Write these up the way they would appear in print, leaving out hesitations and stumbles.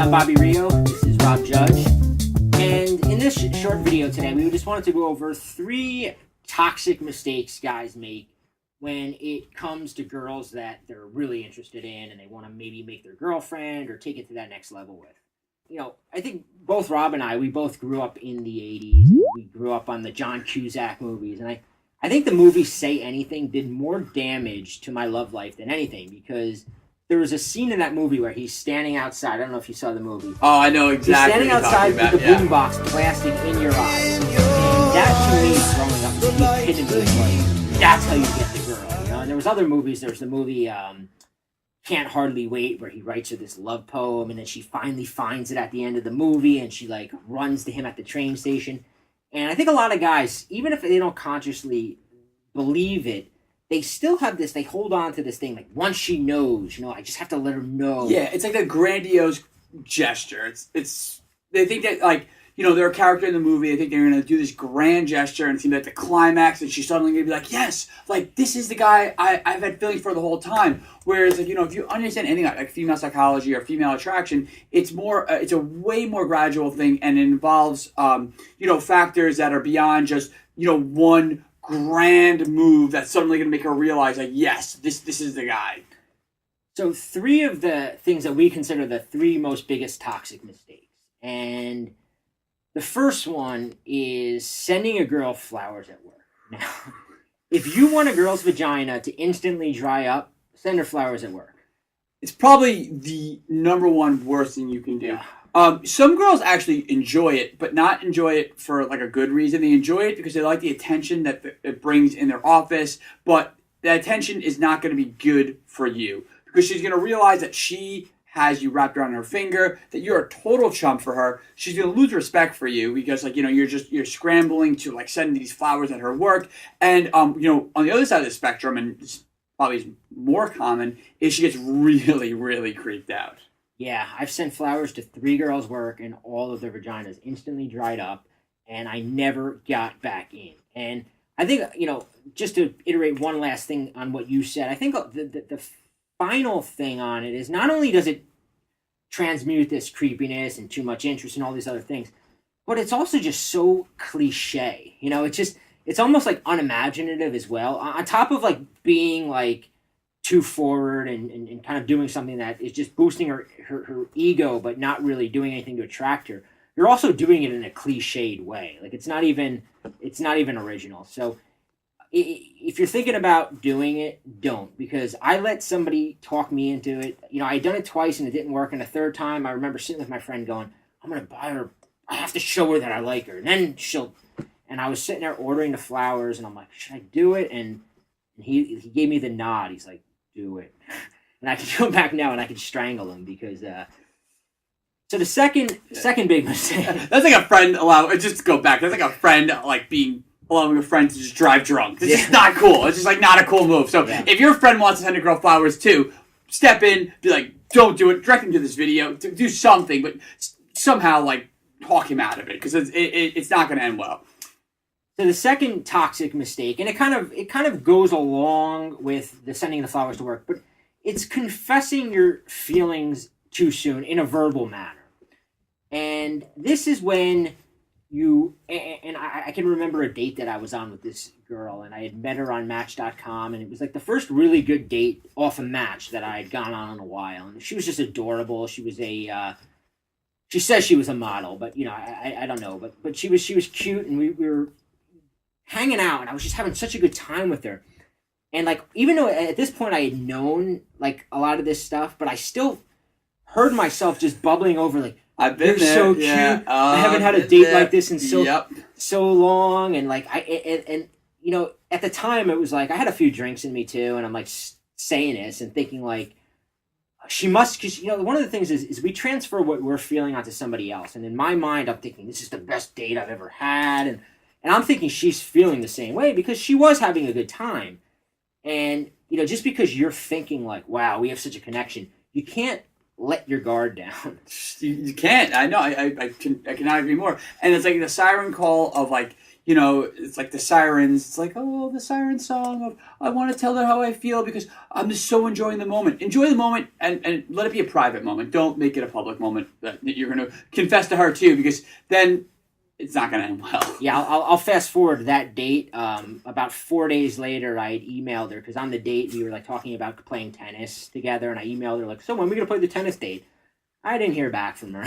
I'm Bobby Rio. This is Rob Judge. And in this short video today, we just wanted to go over 3 toxic mistakes guys make when it comes to girls that they're really interested in and they want to maybe make their girlfriend or take it to that next level with. You know, I think both Rob and I, we both grew up in the 80s. We grew up on the John Cusack movies. And I think the movie Say Anything did more damage to my love life than anything, because there was a scene in that movie where he's standing outside. I don't know if you saw the movie. Oh, I know exactly. He's standing outside with the boombox blasting in your eyes. And that, to me, growing up, was the epitome of like, that's how you get the girl. You know? And there was other movies. There was the movie Can't Hardly Wait, where he writes her this love poem, and then she finally finds it at the end of the movie, and she like runs to him at the train station. And I think a lot of guys, even if they don't consciously believe it, they still have this, they hold on to this thing, like, once she knows, you know, I just have to let her know. Yeah, it's like a grandiose gesture. It's they think that, like, you know, they're a character in the movie, they think they're going to do this grand gesture, and it seems like the climax, and she's suddenly going to be like, yes, like, this is the guy I've had feelings for the whole time. Whereas, like, you know, if you understand anything like female psychology or female attraction, it's more, it's a way more gradual thing, and it involves, you know, factors that are beyond just, you know, one grand move that's suddenly going to make her realize, like, yes, this is the guy. So 3 of the things that we consider the 3 most biggest toxic mistakes. And the first one is sending a girl flowers at work. Now, if you want a girl's vagina to instantly dry up, send her flowers at work. It's probably the number one worst thing you can do. Yeah. Some girls actually enjoy it, but not enjoy it for like a good reason. They enjoy it because they like the attention that it brings in their office, but that attention is not going to be good for you, because she's going to realize that she has you wrapped around her finger, that you're a total chump for her. She's going to lose respect for you because, like, you know, you're scrambling to like send these flowers at her work. And, you know, on the other side of the spectrum, and it's probably more common, is she gets really, really creeped out. Yeah, I've sent flowers to 3 girls' work, and all of their vaginas instantly dried up, and I never got back in. And I think, you know, just to iterate one last thing on what you said, I think the final thing on it is, not only does it transmute this creepiness and too much interest and all these other things, but it's also just so cliche. You know, it's almost like unimaginative as well. On top of like being like too forward and kind of doing something that is just boosting her ego, but not really doing anything to attract her. You're also doing it in a cliched way. Like it's not even original. So if you're thinking about doing it, don't, because I let somebody talk me into it. You know, I'd done it twice and it didn't work. And the third time, I remember sitting with my friend going, I'm going to buy her. I have to show her that I like her. And then and I was sitting there ordering the flowers, and I'm like, should I do it? And he gave me the nod. He's like, do it. And I can go back now and I can strangle him, because so the second big mistake. That's like a friend just to go back. That's like a friend like allowing a friend to just drive drunk. It's just not cool. It's just like not a cool move. So if your friend wants to send a girl flowers too, step in, be like, don't do it. Direct him to this video. Do something, but somehow like talk him out of it, because it's not going to end well. So the second toxic mistake, and it kind of goes along with the sending the flowers to work, but it's confessing your feelings too soon in a verbal manner. And this is when I can remember a date that I was on with this girl, and I had met her on Match.com, and it was like the first really good date off a Match that I had gone on in a while. And she was just adorable. She was she says she was a model, but you know, I don't know, but she was cute, and we were hanging out, and I was just having such a good time with her. And like, even though at this point I had known like a lot of this stuff, but I still heard myself just bubbling over, like, I've been you're there. so cute. Yeah. I haven't had a date there. like this in so long. And like, and you know, at the time it was like I had a few drinks in me too, and I'm like saying this and thinking like, she must, because you know, one of the things is we transfer what we're feeling onto somebody else, and in my mind I'm thinking this is the best date I've ever had, and I'm thinking she's feeling the same way because she was having a good time. And you know, just because you're thinking like, wow, we have such a connection, you can't let your guard down. You can't. I know. I cannot agree more. And it's like the siren call of like, it's like the sirens. It's like, oh, the siren song of I want to tell her how I feel because I'm just so enjoying the moment. Enjoy the moment and let it be a private moment. Don't make it a public moment that you're going to confess to her too, because then it's not going to end well. Yeah, I'll fast forward to that date. About 4 days later, I had emailed her because on the date we were like talking about playing tennis together, and I emailed her like, "So when are we gonna play the tennis date?" I didn't hear back from her.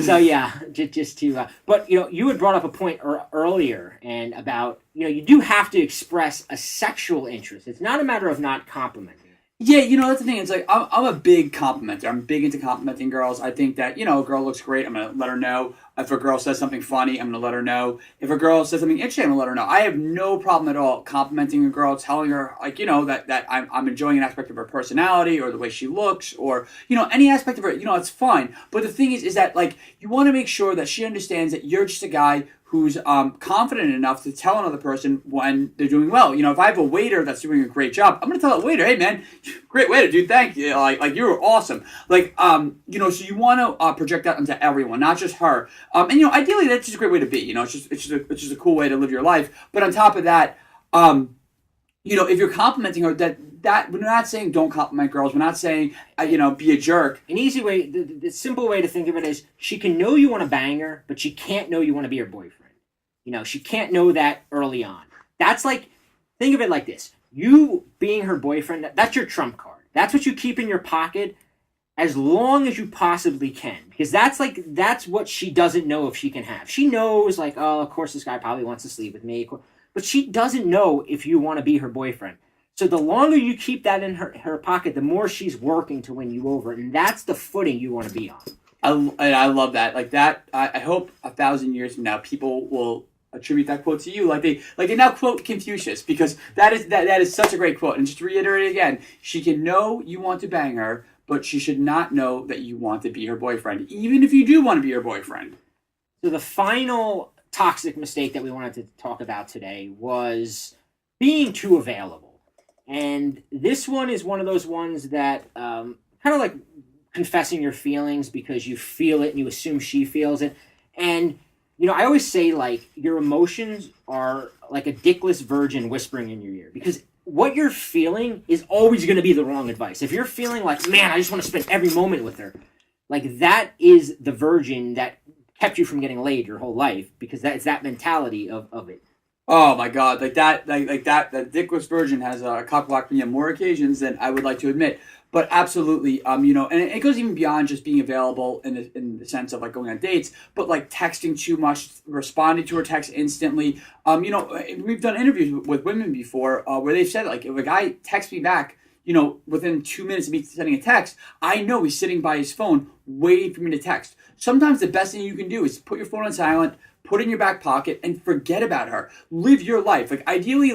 So yeah, just to. But you had brought up a point earlier, and about you do have to express a sexual interest. It's not a matter of not complimenting. Yeah, that's the thing. It's like I'm a big complimenter. I'm big into complimenting girls. I think that a girl looks great, I'm gonna let her know. If a girl says something funny, I'm gonna let her know. If a girl says something interesting, I'm gonna let her know. I have no problem at all complimenting a girl, telling her that I'm enjoying an aspect of her personality or the way she looks or any aspect of her. It's fine. But the thing is that like you want to make sure that she understands that you're just a guy who's confident enough to tell another person when they're doing well. If I have a waiter that's doing a great job, I'm gonna tell that waiter, "Hey man, great waiter, dude, thank you. Like you were awesome." Like so you want to project that onto everyone, not just her. And ideally that's just a great way to be. It's just a cool way to live your life. But on top of that, if you're complimenting her, that we're not saying don't compliment girls. We're not saying be a jerk. An easy way, the simple way to think of it is she can know you want to bang her, but she can't know you want to be her boyfriend. She can't know that early on. That's like, think of it like this. You being her boyfriend, that's your trump card. That's what you keep in your pocket as long as you possibly can. Because that's what she doesn't know if she can have. She knows like, oh, of course this guy probably wants to sleep with me. But she doesn't know if you want to be her boyfriend. So the longer you keep that in her pocket, the more she's working to win you over. And that's the footing you want to be on. I love that. Like that, I hope 1,000 years from now, people will attribute that quote to you. Like they now quote Confucius, because that is such a great quote. And just to reiterate again, she can know you want to bang her, but she should not know that you want to be her boyfriend, even if you do want to be her boyfriend. So the final toxic mistake that we wanted to talk about today was being too available. And this one is one of those ones that kind of like confessing your feelings because you feel it and you assume she feels it. And, I always say like your emotions are like a dickless virgin whispering in your ear, because what you're feeling is always going to be the wrong advice. If you're feeling like, man, I just want to spend every moment with her, like that is the virgin that kept you from getting laid your whole life, because it's that mentality of it. Oh my God, that dickless virgin has cock-blocked me on more occasions than I would like to admit. But absolutely, and it goes even beyond just being available in the sense of like going on dates, but like texting too much, responding to her text instantly. We've done interviews with women before where they've said like, if a guy texts me back, within 2 minutes of me sending a text, I know he's sitting by his phone waiting for me to text. Sometimes the best thing you can do is put your phone on silent, put it in your back pocket, and forget about her. Live your life. Like ideally,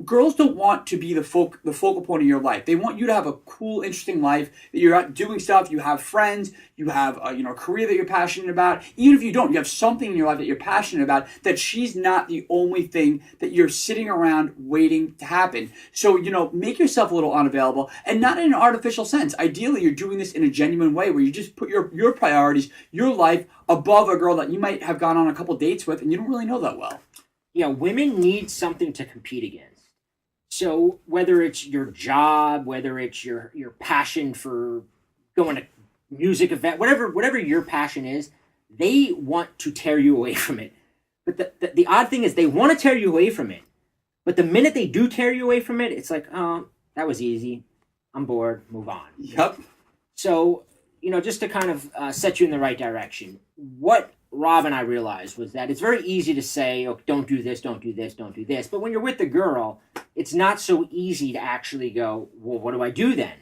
girls don't want to be the focal point of your life. They want you to have a cool, interesting life, that you're out doing stuff, you have friends, you have a career that you're passionate about. Even if you don't, you have something in your life that you're passionate about, that she's not the only thing that you're sitting around waiting to happen. So, make yourself a little unavailable, and not in an artificial sense. Ideally, you're doing this in a genuine way where you just put your priorities, your life above a girl that you might have gone on a couple dates with and you don't really know that well. Women need something to compete against. So whether it's your job, whether it's your passion for going to music event, whatever your passion is, they want to tear you away from it. But the odd thing is they want to tear you away from it. But the minute they do tear you away from it, it's like, oh, that was easy. I'm bored. Move on. Yep. So, just to kind of set you in the right direction, what Rob and I realized was that it's very easy to say, oh, don't do this, don't do this, don't do this. But when you're with the girl, it's not so easy to actually go, well, what do I do then?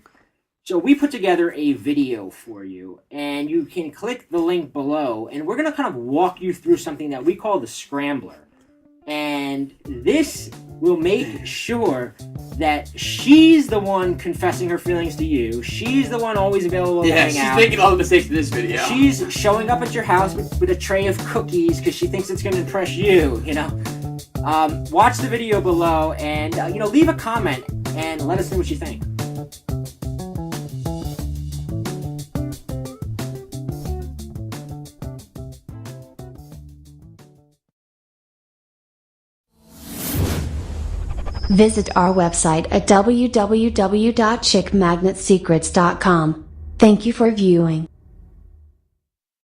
So we put together a video for you, and you can click the link below, and we're going to kind of walk you through something that we call the Scrambler. And this will make sure that she's the one confessing her feelings to you. She's the one always available to hang out. She's making all the mistakes in this video. She's showing up at your house with a tray of cookies because she thinks it's going to impress you, Watch the video below and, leave a comment and let us know what you think. Visit our website at www.chickmagnetsecrets.com. Thank you for viewing.